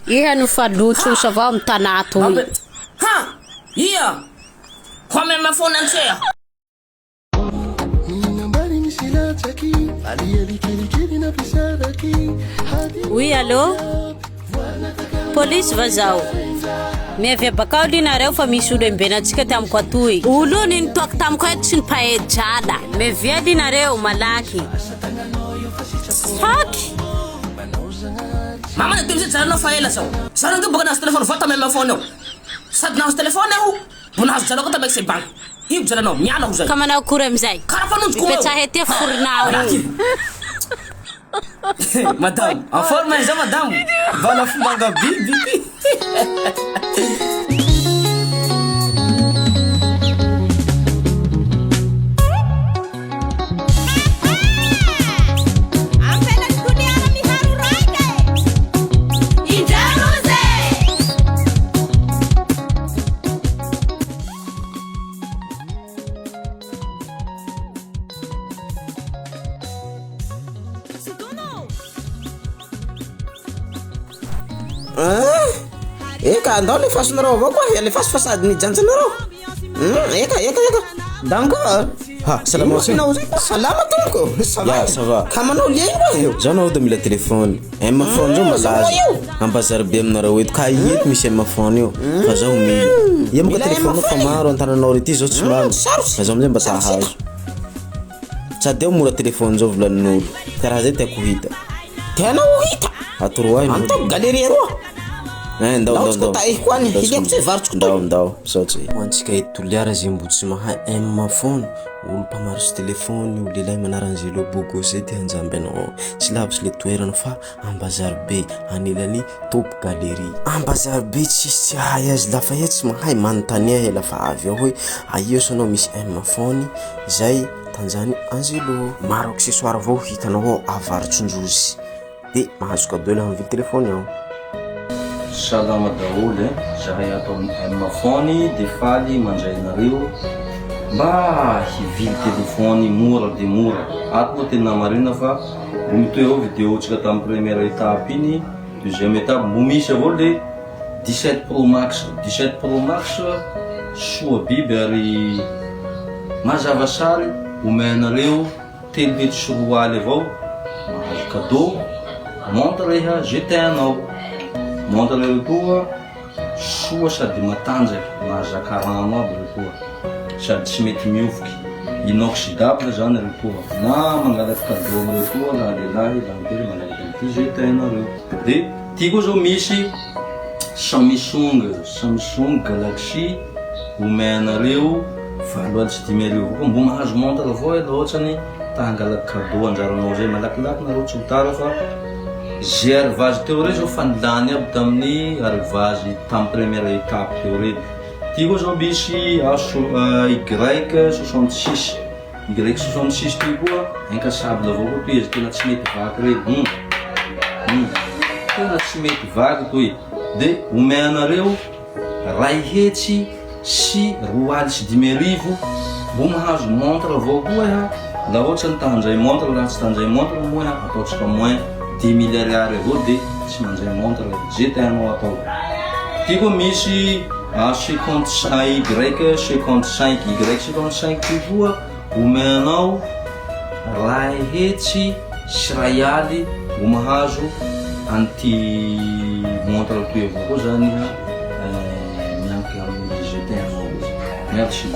Iha no falotro sa va amtanato. Ha! Ia! Come me phone and say. Oui, allô? Police vazao. Miavy bakao linareo fa misy olo embenatsika tamiko atoy. Olo ny nitoaka tamiko eto sy ny pahedrala. Miavy linareo malaky. Haky! Mama na timsi tsara na faela sao. Sara ndio boka na telefone vota me phone. Sad na telefone ho. Bona tsara ko ta mek se bank. Hiu tsara no nyana ho zai. Kama na ukure mzai. Kara fa nuntu ko. Petahete furnao. Madame, en forme já madame. Vala fumanga bibi. Eka andao le fasonareo avao koa le fasofasady ny janjanareo. Eka. Danko. Ha, salama alaikum. Salama tomko. Ya, ça va. Kamanao liegna. Janao da mila telefone. Ma phone jo malaza. Ambazar be aminareo eto ka ieto misy ma phone io. Fa zaho mila. Ia mo telefone fa maro antananao rety zao tsy maro. Fa zaho mba ta hazo. Sady mora telefone zao volanin'olo. Karaha zay tiako hita. Tena ho hita. Atoroay. Antao galerie roa. Ndao ndao saotsy antsika etoliara zay mbo tsy mahay M phone olo mpamarotsy telefony olo lehilahy manaran'izay le bogo zay ty hanjamby anao tsy lavitsy le toerana fa Ambazary be anelany Top Galerie. Ambazary be tsy hay azy lafa iha tsy mahay manontania hela fa avy ao hoe aio sanao misy M phone zay tanjany Angelo. Maro accessoire avao hitanao ao avarotsindrozy de mahazo cadeau la mividy telefony ao. Salama daholo zahay ato amin'ny phone de faly mandray nareo mba hivily telefony mora de mora. Ato tena marina fa mitoy ao vidéo tsika tamin'ny première étape iny, deuxième étape mbo misy avao le 17 Pro Max. 17 Pro Max soa biby ary mazava sary omenareo 3 metry sy 4 aly avao mahazo cadeau montre iha GT1 montre reo koa soa sady matanjaky mahazaka rano aby reo koa sady tsy mety miofiky inoxydable zany reo koa na mangalaky cadeau reo koa la lehilahy la mitery mangalaky an'ity GT1 reo. De ty koa zao misy Samsung Galaxy omenareo 7 koa mbo mahazo montre avao la ohatrany ta hangalaky cadeau anjaranao zay malakilaky nareo tsy hotara fa j'ai arrivage teo rey zao fanilany aby tamin'ny arrivage tamin'ny première étape teo rey. Ty koa zao misy Y66 Y66 ty koa incasable avao koa toy izy tena tsy mety vaky rey tena tsy mety vaky toy. De omenareo ray hetsy sy 4 aly sy 5,000 mbo mahazo montre avao koa iha la ohatrany tahandray montre la tsy tandray montre moa iha ataotsika moins 10,000 ariary avao de tsy mandray montre GT1 atao. Ty koa misy Y55 ty koa omenao ray hetsy sy ray aly mbo mahazo anty montre toy avao koa zany iha miankina amin'ny GT1. Merci.